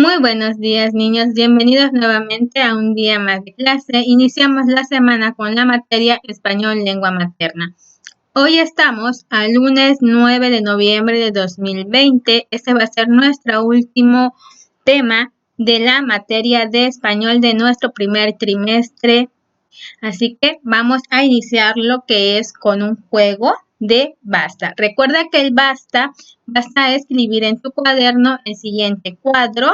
Muy buenos días, niños. Bienvenidos nuevamente a un día más de clase. Iniciamos la semana con la materia Español Lengua Materna. Hoy estamos al lunes 9 de noviembre de 2020. Este va a ser nuestro último tema de la materia de español de nuestro primer trimestre. Así que vamos a iniciar lo que es con un juego de basta. Recuerda que el basta vas a escribir en tu cuaderno el siguiente cuadro.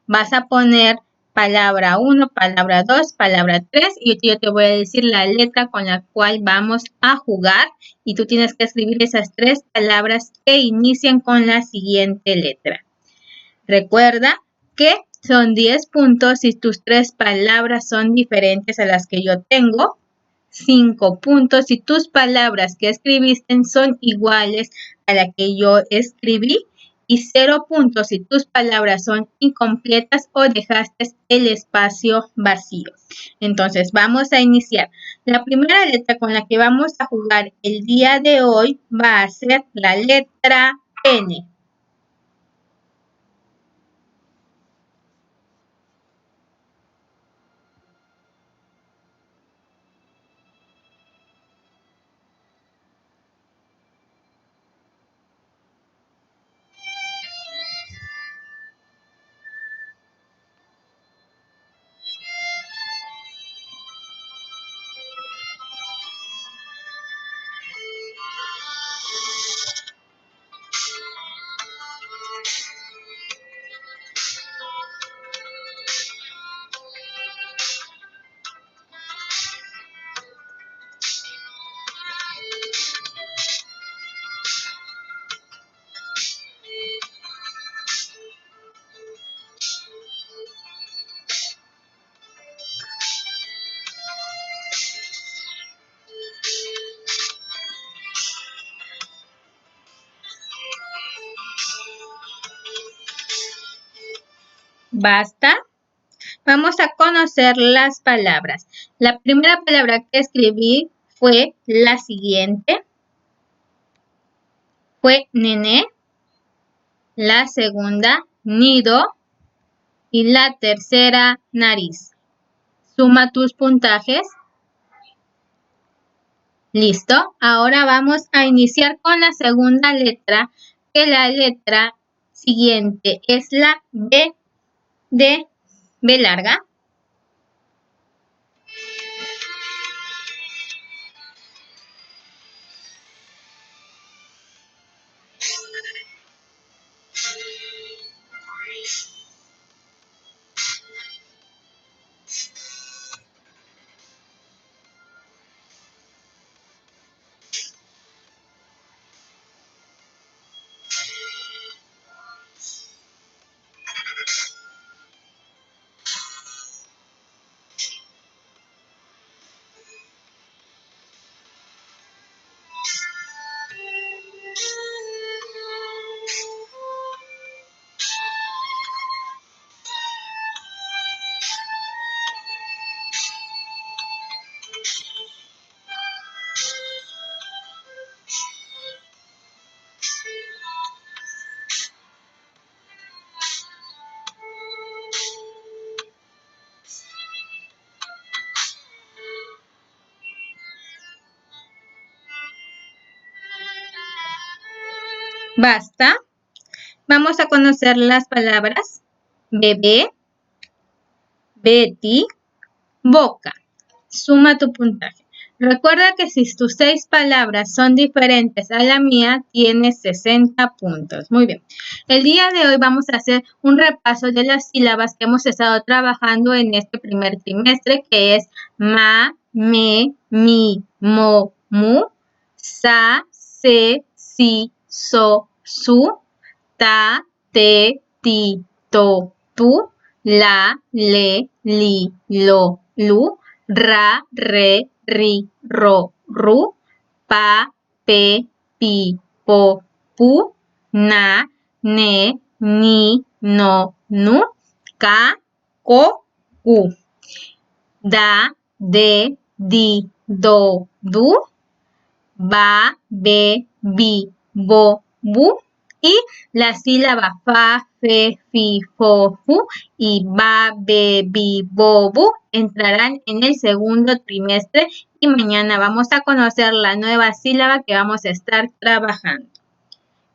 Vas a poner palabra 1, palabra 2, palabra 3 y yo te voy a decir la letra con la cual vamos a jugar y tú tienes que escribir esas 3 palabras que inician con la siguiente letra. Recuerda que son 10 puntos si tus 3 palabras son diferentes a las que yo tengo. 5 puntos si tus palabras que escribiste son iguales a la que yo escribí. Y 0 puntos si tus palabras son incompletas o dejaste el espacio vacío. Entonces, vamos a iniciar. La primera letra con la que vamos a jugar el día de hoy va a ser la letra N. ¿Basta? Vamos a conocer las palabras. La primera palabra que escribí fue la siguiente. Fue nené. La segunda, nido. Y la tercera, nariz. Suma tus puntajes. Listo. Ahora vamos a iniciar con la segunda letra, que la letra siguiente es la B de B larga. Basta. Vamos a conocer las palabras bebé, Betty, boca. Suma tu puntaje. Recuerda que si tus 6 palabras son diferentes a la mía, tienes 60 puntos. Muy bien. El día de hoy vamos a hacer un repaso de las sílabas que hemos estado trabajando en este primer trimestre, que es ma, me, mi, mo, mu, sa, se, si, so, su, ta, te, ti, to, tu, la, le, li, lo, lu, ra, re, ri, ro, ru, pa, pe, pi, po, pu, na, ne, ni, no, nu, ca, co, cu. Da, de, di, do, du, ba, be, bi, bo, bu, Y la sílaba fa, fe, fi, fo, fu y ba, be, bi, bo, bu entrarán en el segundo trimestre y mañana vamos a conocer la nueva sílaba que vamos a estar trabajando.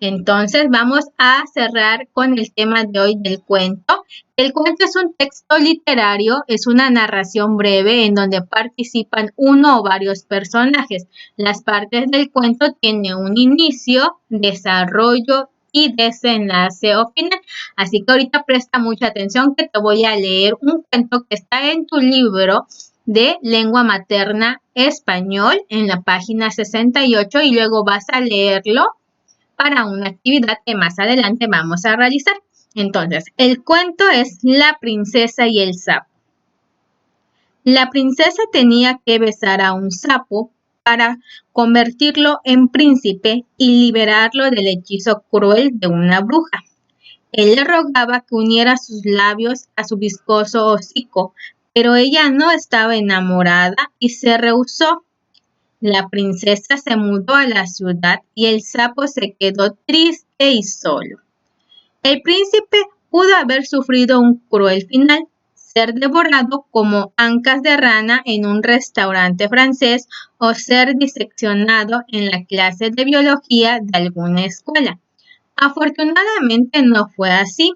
Entonces vamos a cerrar con el tema de hoy del cuento. El cuento es un texto literario, es una narración breve en donde participan uno o varios personajes. Las partes del cuento tienen un inicio, desarrollo y desenlace o final. Así que ahorita presta mucha atención que te voy a leer un cuento que está en tu libro de lengua materna español en la página 68 y luego vas a leerlo para una actividad que más adelante vamos a realizar. Entonces, el cuento es La princesa y el sapo. La princesa tenía que besar a un sapo para convertirlo en príncipe y liberarlo del hechizo cruel de una bruja. Él le rogaba que uniera sus labios a su viscoso hocico, pero ella no estaba enamorada y se rehusó. La princesa se mudó a la ciudad y el sapo se quedó triste y solo. El príncipe pudo haber sufrido un cruel final, ser devorado como ancas de rana en un restaurante francés o ser diseccionado en la clase de biología de alguna escuela. Afortunadamente no fue así.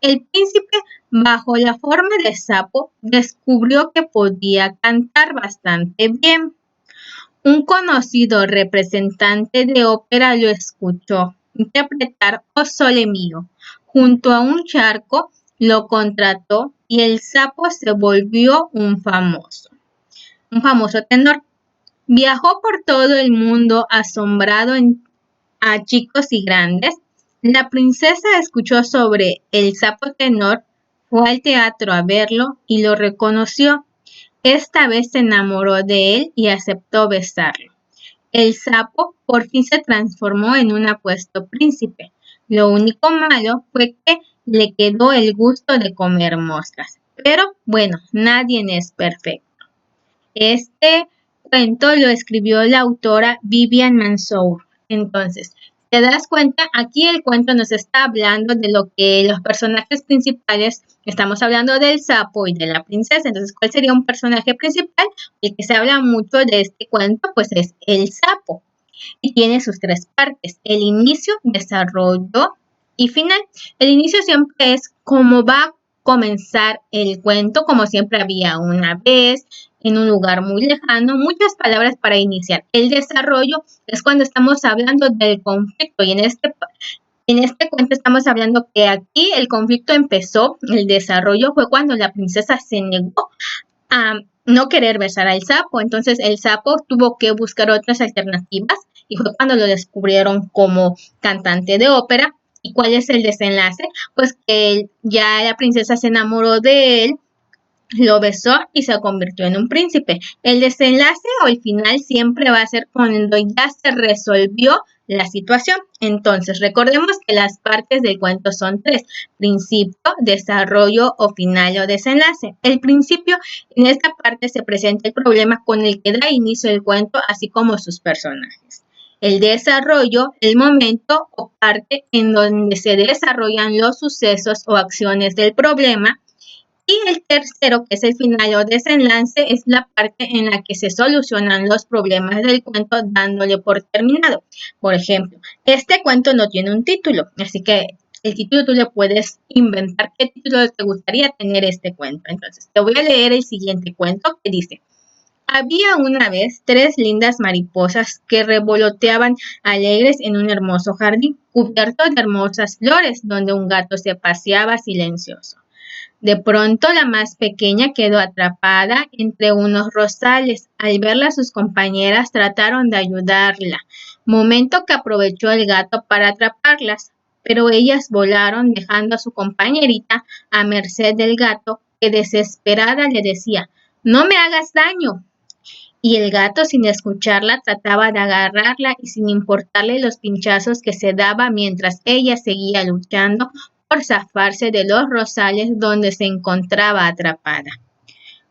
El príncipe, bajo la forma de sapo, descubrió que podía cantar bastante bien. Un conocido representante de ópera lo escuchó interpretar O Sole Mio. Junto a un charco lo contrató y el sapo se volvió un famoso tenor. Viajó por todo el mundo asombrado a chicos y grandes. La princesa escuchó sobre el sapo tenor, fue al teatro a verlo y lo reconoció. Esta vez se enamoró de él y aceptó besarlo. El sapo por fin se transformó en un apuesto príncipe. Lo único malo fue que le quedó el gusto de comer moscas. Pero bueno, nadie es perfecto. Este cuento lo escribió la autora Vivian Mansour. Entonces, te das cuenta, aquí el cuento nos está hablando de lo que los personajes principales, estamos hablando del sapo y de la princesa. Entonces, ¿cuál sería un personaje principal? El que se habla mucho de este cuento, pues es el sapo. Y tiene sus tres partes, el inicio, desarrollo y final. El inicio siempre es cómo va a comenzar el cuento, como siempre había una vez, en un lugar muy lejano, muchas palabras para iniciar. El desarrollo es cuando estamos hablando del conflicto y en este cuento estamos hablando que aquí el conflicto empezó, el desarrollo fue cuando la princesa se negó a no querer besar al sapo, entonces el sapo tuvo que buscar otras alternativas y fue cuando lo descubrieron como cantante de ópera. ¿Y cuál es el desenlace? Pues que ya la princesa se enamoró de él, lo besó y se convirtió en un príncipe. El desenlace o el final siempre va a ser cuando ya se resolvió la situación. Entonces, recordemos que las partes del cuento son tres: principio, desarrollo o final o desenlace. El principio, en esta parte se presenta el problema con el que da inicio el cuento, así como sus personajes. El desarrollo, el momento o parte en donde se desarrollan los sucesos o acciones del problema. Y el tercero, que es el final o desenlace, es la parte en la que se solucionan los problemas del cuento dándole por terminado. Por ejemplo, este cuento no tiene un título, así que el título tú le puedes inventar qué título te gustaría tener este cuento. Entonces, te voy a leer el siguiente cuento que dice: había una vez 3 lindas mariposas que revoloteaban alegres en un hermoso jardín, cubierto de hermosas flores, donde un gato se paseaba silencioso. De pronto la más pequeña quedó atrapada entre unos rosales. Al verla sus compañeras trataron de ayudarla, momento que aprovechó el gato para atraparlas, pero ellas volaron dejando a su compañerita a merced del gato, que desesperada le decía: «No me hagas daño». Y el gato, sin escucharla, trataba de agarrarla y sin importarle los pinchazos que se daba mientras ella seguía luchando por zafarse de los rosales donde se encontraba atrapada.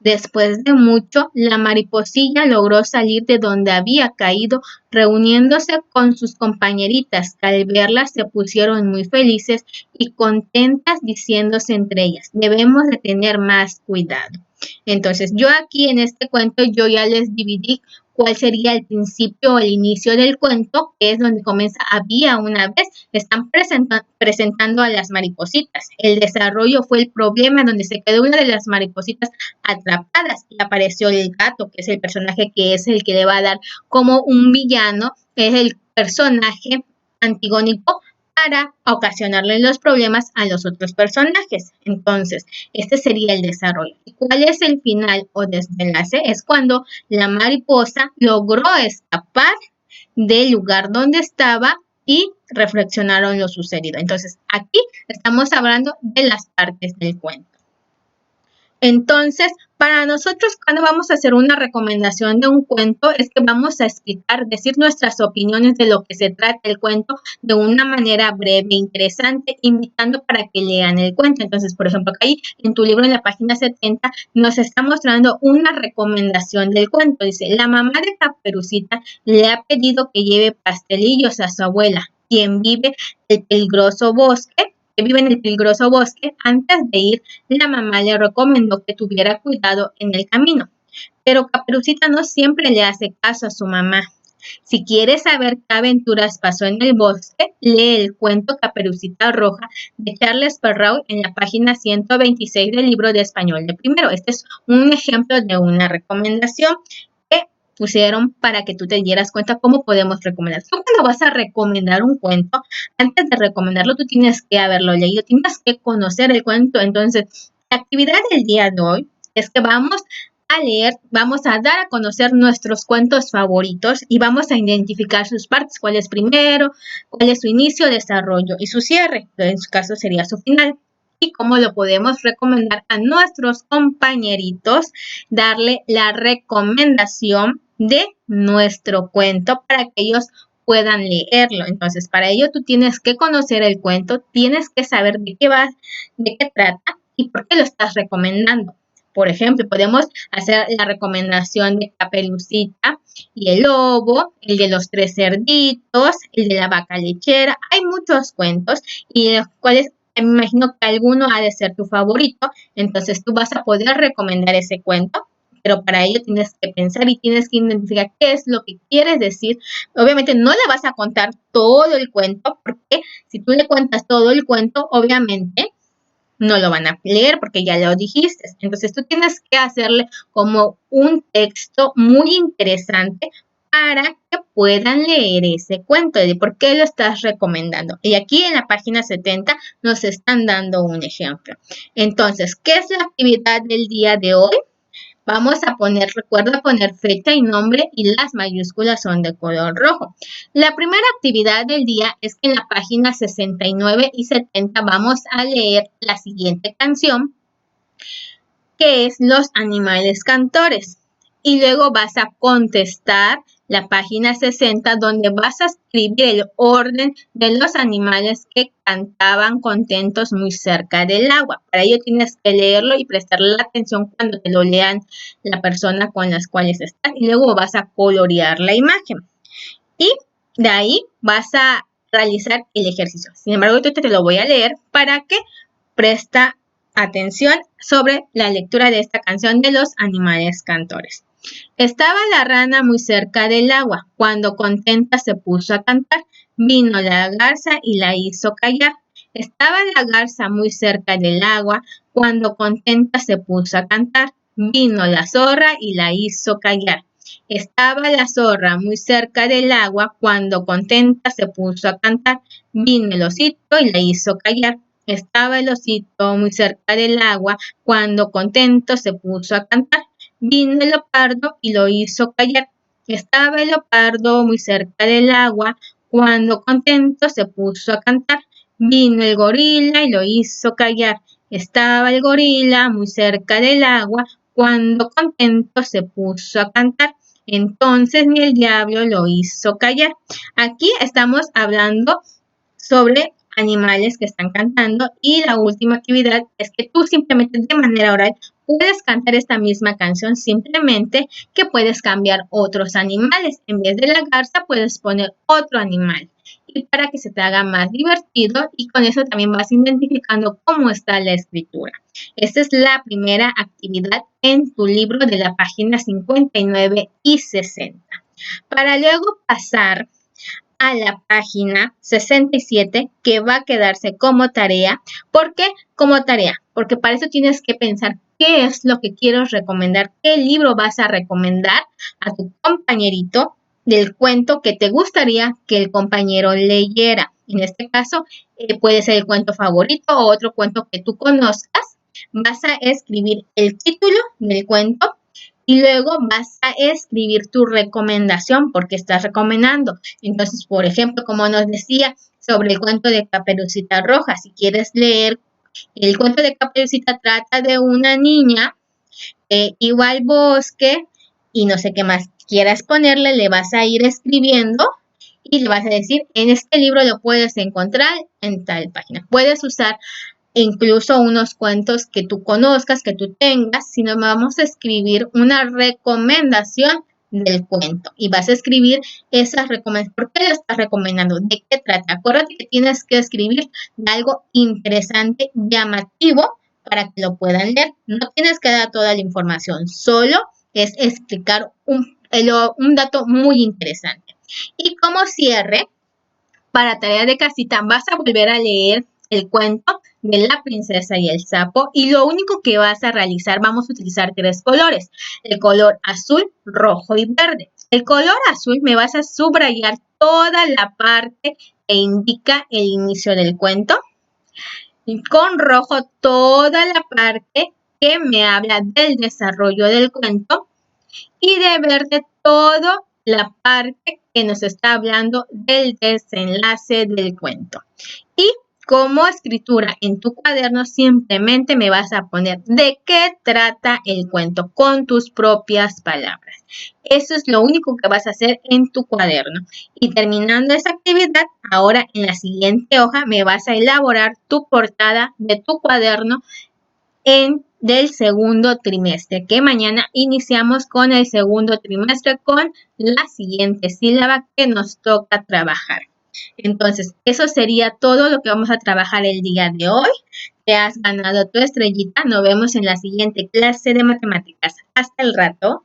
Después de mucho, la mariposilla logró salir de donde había caído, reuniéndose con sus compañeritas, que al verla se pusieron muy felices y contentas, diciéndose entre ellas: debemos de tener más cuidado. Entonces, yo aquí en este cuento yo ya les dividí cuál sería el principio o el inicio del cuento, que es donde comienza: había una vez, están presentando a las maripositas. El desarrollo fue el problema, donde se quedó una de las maripositas atrapadas y apareció el gato, que es el personaje que es el que le va a dar como un villano, es el personaje antigónico para ocasionarle los problemas a los otros personajes. Entonces, este sería el desarrollo. ¿Y cuál es el final o desenlace? Es cuando la mariposa logró escapar del lugar donde estaba y reflexionaron lo sucedido. Entonces, aquí estamos hablando de las partes del cuento. Entonces, para nosotros, cuando vamos a hacer una recomendación de un cuento, es que vamos a explicar, decir nuestras opiniones de lo que se trata el cuento de una manera breve e interesante, invitando para que lean el cuento. Entonces, por ejemplo, ahí en tu libro, en la página 70, nos está mostrando una recomendación del cuento. Dice: la mamá de Caperucita le ha pedido que lleve pastelillos a su abuela, quien vive en el peligroso bosque. Antes de ir, la mamá le recomendó que tuviera cuidado en el camino. Pero Caperucita no siempre le hace caso a su mamá. Si quieres saber qué aventuras pasó en el bosque, lee el cuento Caperucita Roja de Charles Perrault en la página 126 del libro de español de primero. Este es un ejemplo de una recomendación que pusieron para que tú te dieras cuenta cómo podemos recomendar. Tú, cuando vas a recomendar un cuento, antes de recomendarlo, tú tienes que haberlo leído, tienes que conocer el cuento. Entonces, la actividad del día de hoy es que vamos a leer, vamos a dar a conocer nuestros cuentos favoritos y vamos a identificar sus partes: cuál es primero, cuál es su inicio, desarrollo y su cierre, que en su caso sería su final, y cómo lo podemos recomendar a nuestros compañeritos, darle la recomendación de nuestro cuento para que ellos puedan leerlo. Entonces, para ello tú tienes que conocer el cuento, tienes que saber de qué va, de qué trata y por qué lo estás recomendando. Por ejemplo, podemos hacer la recomendación de Caperucita y el lobo, el de los tres cerditos, el de la vaca lechera. Hay muchos cuentos y de los cuales me imagino que alguno ha de ser tu favorito. Entonces tú vas a poder recomendar ese cuento, pero para ello tienes que pensar y tienes que identificar qué es lo que quieres decir. Obviamente no le vas a contar todo el cuento, porque si tú le cuentas todo el cuento, obviamente no lo van a leer porque ya lo dijiste. Entonces tú tienes que hacerle como un texto muy interesante para que puedan leer ese cuento de por qué lo estás recomendando. Y aquí en la página 70 nos están dando un ejemplo. Entonces, ¿qué es la actividad del día de hoy? Vamos a poner, recuerda poner fecha y nombre, y las mayúsculas son de color rojo. La primera actividad del día es que en la página 69 y 70 vamos a leer la siguiente canción, que es Los Animales Cantores. Y luego vas a contestar la página 60, donde vas a escribir el orden de los animales que cantaban contentos muy cerca del agua. Para ello tienes que leerlo y prestarle atención cuando te lo lean la persona con las cuales estás. Y luego vas a colorear la imagen. Y de ahí vas a realizar el ejercicio. Sin embargo, yo te lo voy a leer para que presta atención sobre la lectura de esta canción de Los Animales Cantores. Estaba la rana muy cerca del agua, cuando contenta se puso a cantar. Vino la garza y la hizo callar. Estaba la garza muy cerca del agua, cuando contenta se puso a cantar. Vino la zorra y la hizo callar. Estaba la zorra muy cerca del agua, cuando contenta se puso a cantar. Vino el osito y la hizo callar. Estaba el osito muy cerca del agua, cuando contento se puso a cantar. Vino el leopardo y lo hizo callar. Estaba el leopardo muy cerca del agua, cuando contento se puso a cantar. Vino el gorila y lo hizo callar. Estaba el gorila muy cerca del agua, cuando contento se puso a cantar. Entonces ni el diablo lo hizo callar. Aquí estamos hablando sobre animales que están cantando, y la última actividad es que tú simplemente de manera oral Puedes cantar esta misma canción, simplemente que puedes cambiar otros animales. En vez de la garza, puedes poner otro animal. Y para que se te haga más divertido, y con eso también vas identificando cómo está la escritura. Esta es la primera actividad en tu libro de la página 59 y 60. Para luego pasar a la página 67, que va a quedarse como tarea. ¿Por qué como tarea? Porque para eso tienes que pensar qué es lo que quiero recomendar, qué libro vas a recomendar a tu compañerito del cuento que te gustaría que el compañero leyera. En este caso, puede ser el cuento favorito o otro cuento que tú conozcas. Vas a escribir el título del cuento y luego vas a escribir tu recomendación porque estás recomendando. Entonces, por ejemplo, como nos decía sobre el cuento de Caperucita Roja, si quieres leer el cuento de Caperucita, trata de una niña que iba al bosque y no sé qué más quieras ponerle, le vas a ir escribiendo y le vas a decir, en este libro lo puedes encontrar en tal página. Puedes usar incluso unos cuentos que tú conozcas, que tú tengas, sino vamos a escribir una recomendación del cuento y vas a escribir esas recomendaciones. ¿Por qué lo estás recomendando? ¿De qué trata? Acuérdate que tienes que escribir de algo interesante, llamativo, para que lo puedan leer. No tienes que dar toda la información, solo es explicar un dato muy interesante. Y como cierre, para tarea de casita, vas a volver a leer el cuento de la princesa y el sapo y lo único que vas a realizar, vamos a utilizar 3 colores, el color azul, rojo y verde. El color azul me vas a subrayar toda la parte que indica el inicio del cuento y con rojo toda la parte que me habla del desarrollo del cuento y de verde todo la parte que nos está hablando del desenlace del cuento. Y como escritura en tu cuaderno simplemente me vas a poner de qué trata el cuento con tus propias palabras. Eso es lo único que vas a hacer en tu cuaderno. Y terminando esa actividad, ahora en la siguiente hoja me vas a elaborar tu portada de tu cuaderno del segundo trimestre, que mañana iniciamos con el segundo trimestre con la siguiente sílaba que nos toca trabajar. Entonces, eso sería todo lo que vamos a trabajar el día de hoy. Te has ganado tu estrellita. Nos vemos en la siguiente clase de matemáticas. Hasta el rato.